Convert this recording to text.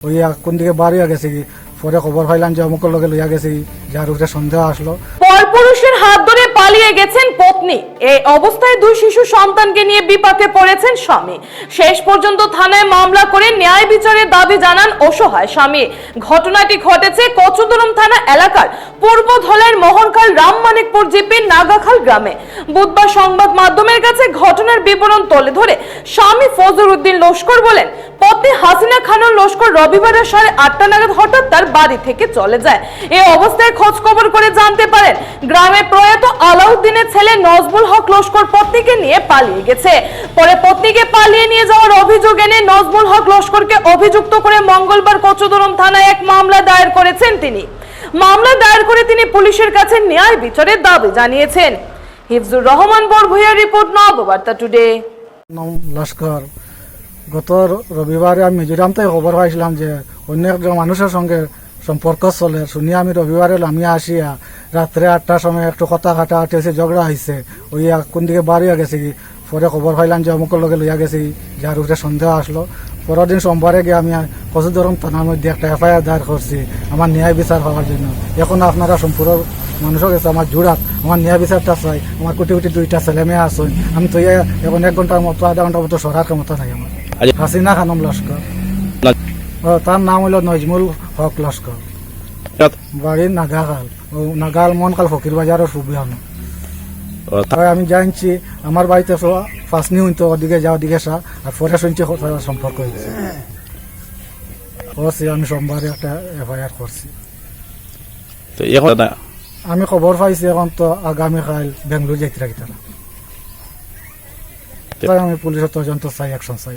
ওইয়া কোন দিকে বাড়িয়া গেছে কি পরে খবর পাইলাম যে অমুকের লগে লইয়া গেছে যার উপরে সন্দেহ আসলো। পরপুরুষের হাত ধরে পালিয়ে গেছেন পত্নী, এই অবস্থায় দুই শিশু সন্তানকে নিয়ে বিপাকে পড়েছেন স্বামী। শেষ পর্যন্ত থানায় মামলা করে ন্যায় বিচারের দাবি জানান অসহায় স্বামী। ঘটনাটি ঘটেছে কচুদরম থানা এলাকার পূর্ব ধলের মোহনখাল রামমানিকপুর জিপির নাগাখাল গ্রামে। বুধবার সংবাদ মাধ্যমের কাছে ঘটনার বিবরণ তুলে ধরে স্বামী ফজর উদ্দিন লস্কর বলেন, পত্নী হাসিনা খানুর লস্কর রবিবারের 8:30 নাগাদ হঠাৎ তার বাড়ি থেকে চলে যায়। এই অবস্থায় খোঁজ খবর করে জানতে পারেন গ্রামে প্রয়াত আলাউদ্দিনের ছেলে নজমুল হক লস্কর পত্নীকে নিয়ে পালিয়ে গেছে। পরে পত্নীকে পালিয়ে নিয়ে যাওয়ার অভিযোগ এনে নজমুল হক লস্করকে অভিযুক্ত করে মঙ্গলবার কচুদরম থানায় এক মামলা দায়ের করেছেন তিনি। মামলা দায়ের করে তিনি পুলিশের কাছে ন্যায় বিচারের দাবি জানিয়েছেন। হিফজুর রহমান বরভূয়ার রিপোর্ট, নববার্তা টুডে। লস্কর গত রবিবারে আমি মিজোরাম থেকে খবর পাইছিলাম যে অন্য একজন মানুষের সঙ্গে সম্পর্ক চলে। শুনি আমি রবিবারে লামিয়া আসিয়া রাত্রে 8টার সময় একটু কথা কাটাকাটি হয়েছে, ঝগড়া হয়েছে। ওইয়া কোন দিকে বাড়িয়া গেছে কি পরে খবর পাইলাম যে অমুকের লগে লইয়া গেছে যার উপরে সন্দেহ আসলো। পরের দিন সোমবারে গিয়ে আমি কচুদরম থানার মধ্যে একটা FIR দায়ের করছি আমার ন্যায় বিচার হওয়ার জন্য। এখন আপনারা সম্পূর্ণ মানুষের কাছে আমার জোড়াত আমার ন্যায় বিচারটা চাই। আমার কোটি কোটি 2টা ছেলে মেয়ে আছে, আমি তো এখন 1 ঘন্টার মতো 1/2 ঘন্টার মতো সরার ক্ষমতা নাই আমার। হাসিনা খানম লস্কর, তার নাম হইল নজমুল হক লস্কর, বাড়ি নাগাখাল, নাগাল মনকাল ফকির বাজারের সুবিহানো। আমি জানছি আমার বাড়িতে ফার্স্ট নিউ তো ওদিকে যাওয়া দিকে আর পরে শুনছি সম্পর্ক হয়েছে। আমি সোমবারে একটা FIR করছি। আমি খবর পাইছি এখন তো আগামীকাল বেঙ্গলোর যাইতে রাখি তারা। আমি পুলিশের তদন্ত চাই, অ্যাকশন চাই।